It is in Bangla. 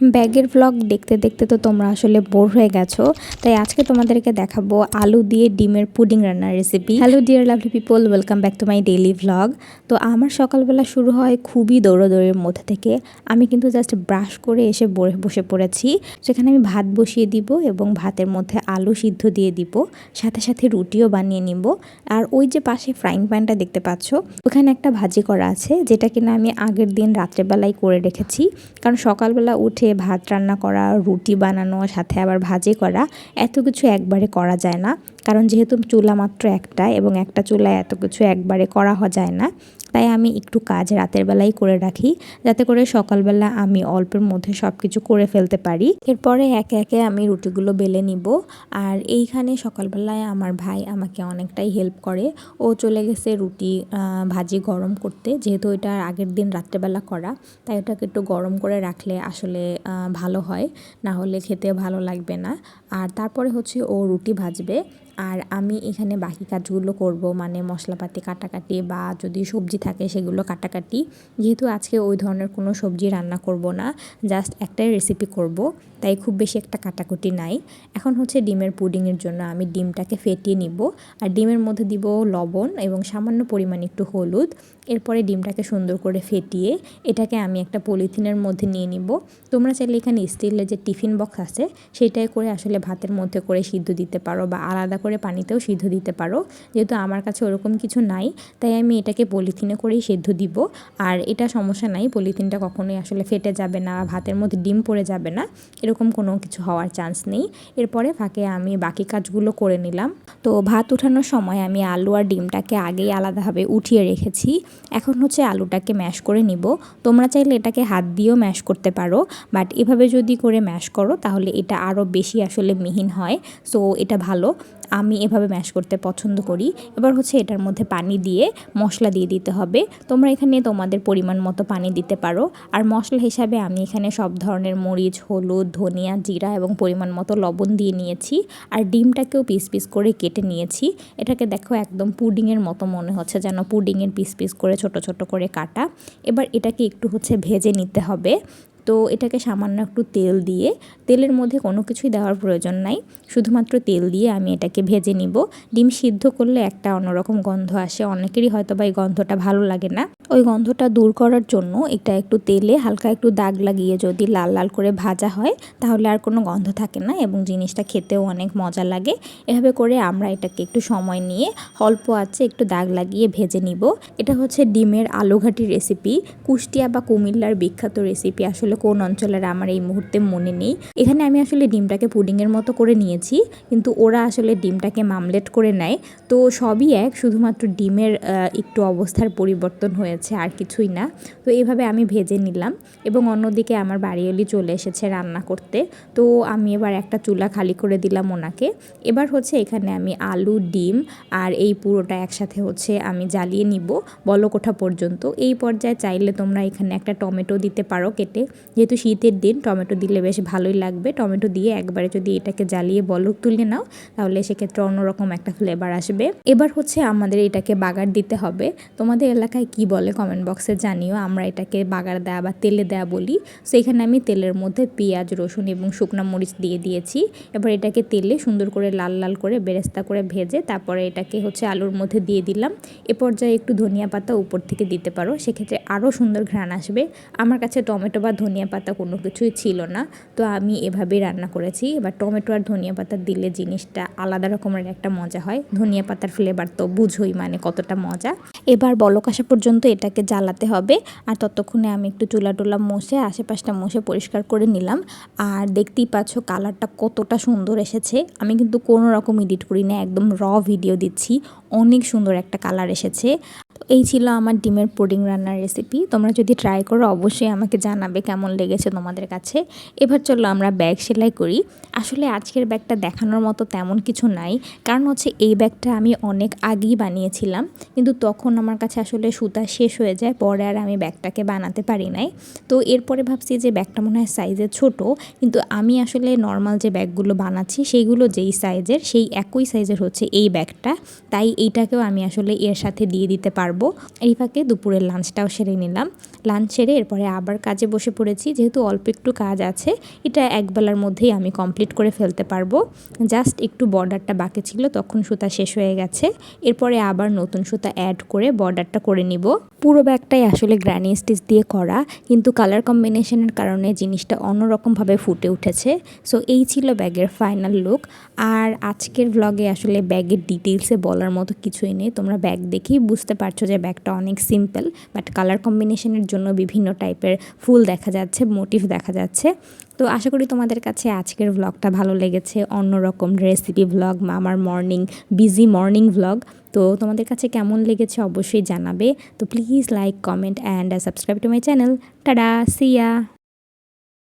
ব্যাগের ভ্লগ দেখতে দেখতে তো তোমরা আসলে বোর হয়ে গেছো, তাই আজকে তোমাদেরকে দেখাবো আলু দিয়ে ডিমের পুডিং রান্নার recipe. Hello dear lovely people, welcome back to my daily vlog. তো আমার সকালবেলা শুরু হয় খুবই দৌড়াদৌড়ির মধ্যে থেকে। আমি কিন্তু জাস্ট ব্রাশ করে এসে বসে পড়েছি। সেখানে আমি ভাত বসিয়ে দিব এবং ভাতের মধ্যে আলু সিদ্ধ দিয়ে দিব, সাথে সাথে রুটিও বানিয়ে নিব। আর ওই যে পাশে ফ্রাইং প্যানটা দেখতে পাচ্ছ, ওখানে একটা ভাজি করা আছে, যেটা কিনা আমি আগের দিন রাত্রেবেলায় করে রেখেছি। কারণ সকালবেলা উঠে ভাত রান্না করা, রুটি বানানো, সাথে আবার ভাজি করা, এত কিছু একবারে করা যায় না। কারণ যেহেতু চুলা মাত্র একটা এবং একটা চুলায় এত কিছু একবারে করা যায় না, তাই আমি একটু কাজ রাতের বেলায় করে রাখি, যাতে করে সকালবেলা আমি অল্পের মধ্যে সব কিছু করে ফেলতে পারি। এরপরে একে একে আমি রুটিগুলো বেলে নিব। আর এইখানে সকালবেলায় আমার ভাই আমাকে অনেকটাই হেল্প করে। ও চলে গেছে রুটি ভাজি গরম করতে, যেহেতু এটা আগের দিন রাত্রেবেলা করা, তাই ওটাকে একটু গরম করে রাখলে আসলে ভালো হয়, না হলে খেতে ভালো লাগবে না। আর তারপরে হচ্ছে ও রুটি ভাজবে, আর আমি এখানে বাকি কাজগুলো করব, মানে মশলাপাতি কাটাকাটি বা যদি সবজি থাকে সেগুলো কাটাকাটি। যেহেতু আজকে ওই ধরনের কোনো সবজি রান্না করব না, জাস্ট একটাই রেসিপি করব, তাই খুব বেশি একটা কাটাকুটি নাই। এখন হচ্ছে ডিমের পুডিংয়ের জন্য আমি ডিমটাকে ফেটিয়ে নিব। আর ডিমের মধ্যে দিব লবণ এবং সামান্য পরিমাণ একটু হলুদ। এরপরে ডিমটাকে সুন্দর করে ফেটিয়ে এটাকে আমি একটা পলিথিনের মধ্যে নিয়ে নিব। তোমরা চাইলে এখানে স্টিলের যে টিফিন বক্স আছে সেটাই করে আসলে ভাতের মধ্যে করে সিদ্ধ দিতে পারো, বা আলাদা করে পানিতেও সিদ্ধ দিতে পারো। যেহেতু আমার কাছে ওরকম কিছু নাই, তাই আমি এটাকে পলিথিনে করেই সিদ্ধ দিব। আর এটা সমস্যা নাই, পলিথিনটা কখনোই আসলে ফেটে যাবে না, ভাতের মধ্যে ডিম পড়ে যাবে না, এরকম কোনো কিছু হওয়ার চান্স নেই। এরপরে ফাঁকে আমি বাকি কাজগুলো করে নিলাম। তো ভাত উঠানোর সময় আমি আলু আর ডিমটাকে আগেই আলাদাভাবে উঠিয়ে রেখেছি। এখন হচ্ছে আলুটাকে ম্যাশ করে নিব। তোমরা চাইলে এটাকে হাত দিয়েও ম্যাশ করতে পারো, বাট এভাবে যদি করে ম্যাশ করো তাহলে এটা আরও বেশি আসলে মিহিন হয়। সো এটা ভালো, আমি এভাবে ম্যাশ করতে পছন্দ করি। এবার হচ্ছে এটার মধ্যে পানি দিয়ে মশলা দিয়ে দিতে হবে। তোমরা এখানে তোমাদের পরিমাণ মতো পানি দিতে পারো। আর মশলা হিসাবে আমি এখানে সব ধরনের মরিচ, হলুদ, ধনিয়া, জিরা এবং পরিমাণ মতো লবণ দিয়ে নিয়েছি। আর ডিমটাকেও পিস পিস করে কেটে নিয়েছি। এটাকে দেখো একদম পুডিংয়ের মতো মনে হচ্ছে, যেন পুডিংয়ের পিস পিস করে ছোট ছোট করে কাটা। এবার এটাকে একটু হচ্ছে ভেজে নিতে হবে। তো এটাকে সামান্য একটু তেল দিয়ে, তেলের মধ্যে কোনো কিছুই দেওয়ার প্রয়োজন নাই, শুধুমাত্র তেল দিয়ে আমি এটাকে ভেজে নিব। ডিম সিদ্ধ করলে একটা অন্যরকম গন্ধ আসে, অনেকেরই হয়তো বা এই গন্ধটা ভালো লাগে না। ওই গন্ধটা দূর করার জন্য এটা একটু তেলে হালকা একটু দাগ লাগিয়ে যদি লাল লাল করে ভাজা হয়, তাহলে আর কোনো গন্ধ থাকে না এবং জিনিসটা খেতেও অনেক মজা লাগে। এভাবে করে আমরা এটাকে একটু সময় নিয়ে অল্প আঁচে একটু দাগ লাগিয়ে ভেজে নিব। এটা হচ্ছে ডিমের আলুঘাটি রেসিপি, কুষ্টিয়া বা কুমিল্লার বিখ্যাত রেসিপি। আসলে কোন অঞ্চলের আমার এই মুহূর্তে মনে নেই। এখানে আমি আসলে ডিমটাকে পুডিংয়ের মতো করে নিয়েছি, কিন্তু ওরা আসলে ডিমটাকে মামলেট করে নেয়। তো সবই এক, শুধুমাত্র ডিমের একটু অবস্থার পরিবর্তন হয়েছে, আর কিছুই না। তো এইভাবে আমি ভেজে নিলাম এবং অন্যদিকে আমার বাড়িওয়ালি চলে এসেছে রান্না করতে। তো আমি এবার একটা চুলা খালি করে দিলাম ওনাকে। এবার হচ্ছে এখানে আমি আলু, ডিম আর এই পুরোটা একসাথে হচ্ছে আমি জ্বালিয়ে নিব বলক ওঠা পর্যন্ত। এই পর্যায়ে চাইলে তোমরা এখানে একটা টমেটো দিতে পারো কেটে, যেহেতু শীতের দিন টমেটো দিলে বেশ ভালোই লাগবে। টমেটো দিয়ে একবারে যদি এটাকে জ্বালিয়ে বলক তুলে নাও, তাহলে সেক্ষেত্রে অন্যরকম একটা ফ্লেভার আসবে। এবার হচ্ছে আমাদের এটাকে বাগার দিতে হবে। তোমাদের এলাকায় কি বলে কমেন্ট বক্সে জানিও। আমরা এটাকে বাগার দেওয়া বা তেলে দেওয়া বলি। সো এখানে আমি তেলের মধ্যে পেঁয়াজ, রসুন এবং শুকনো মরিচ দিয়ে দিয়েছি। এবার এটাকে তেলে সুন্দর করে লাল লাল করে বেরেস্তা করে ভেজে তারপরে এটাকে হচ্ছে আলুর মধ্যে দিয়ে দিলাম। এ পর্যায়ে একটু ধনিয়া পাতা উপর থেকে দিতে পারো, সেক্ষেত্রে আরও সুন্দর ঘ্রাণ আসবে। আমার কাছে টমেটো বা ধনিয়া পাতা কোনো কিছুই ছিল না, তো আমি এভাবেই রান্না করেছি। এবার টমেটো আর ধনিয়া পাতা দিলে জিনিসটা আলাদা রকমের একটা মজা হয়। ধনিয়া পাতার ফ্লেভার তো বুঝোই মানে কতটা মজা। এবার বলক আসা পর্যন্ত এটাকে জ্বালাতে হবে। আর ততক্ষণে আমি একটু চুলা টুলা মুছে আশেপাশটা মুছে পরিষ্কার করে নিলাম। আর দেখতেই পাচ্ছ কালারটা কতটা সুন্দর এসেছে। আমি কিন্তু কোনো রকম এডিট করি না, একদম র ভিডিও দিচ্ছি। অনেক সুন্দর একটা কালার এসেছে। এই ছিল আমার ডিমের পুডিং রান্নার রেসিপি। তোমরা যদি ট্রাই করো অবশ্যই আমাকে জানাবে কেমন লেগেছে তোমাদের কাছে। এবার চলো আমরা ব্যাগ সেলাই করি। আসলে আজকের ব্যাগটা দেখানোর মতো তেমন কিছু নাই, কারণ হচ্ছে এই ব্যাগটা আমি অনেক আগেই বানিয়েছিলাম, কিন্তু তখন আমার কাছে আসলে সুতা শেষ হয়ে যায়, পরে আর আমি ব্যাগটাকে বানাতে পারি নাই। তো এরপরে ভাবছি যে ব্যাগটা মনে হয় সাইজে ছোট, কিন্তু আমি আসলে নর্মাল যে ব্যাগগুলো বানাচ্ছি সেইগুলো যেই সাইজের, সেই একই সাইজের হচ্ছে এই ব্যাগটা, তাই এইটাকেও আমি আসলে এর সাথে দিয়ে দিতে পারবো। যাব। এই ফাঁকে দুপুরের লাঞ্চটাও সেরে নিলাম। লাঞ্চ সেরে এরপরে আবার কাজে বসে পড়েছি। যেহেতু অল্প একটু কাজ আছে, এটা একবেলার মধ্যেই আমি কমপ্লিট করে ফেলতে পারবো। জাস্ট একটু বর্ডারটা বাকি ছিল, তখন সুতা শেষ হয়ে গেছে। এরপরে আবার নতুন সুতা অ্যাড করে বর্ডারটা করে নিব। পুরো ব্যাগটাই আসলে গ্র্যানি স্টিচ দিয়ে করা, কিন্তু কালার কম্বিনেশনের কারণে জিনিসটা অন্যরকমভাবে ফুটে উঠেছে। সো এই ছিল ব্যাগের ফাইনাল লুক। আর আজকের ব্লগে আসলে ব্যাগের ডিটেলসে বলার মতো কিছুই নেই। তোমরা ব্যাগ দেখেই বুঝতে পারছো যে ব্যাগটা অনেক সিম্পল, বাট কালার কম্বিনেশনের জন্য বিভিন্ন টাইপের ফুল দেখা যাচ্ছে, মোটিভ দেখা যাচ্ছে। তো আশা করি তোমাদের কাছে আজকের ভ্লগটা ভালো লেগেছে। অন্যরকম রেসিপি ভ্লগ, আমার বিজি মর্নিং ভ্লগ। তো তোমাদের কাছে কেমন লেগেছে অবশ্যই জানাবে। তো please like, comment and subscribe to my channel. Tata, Siya.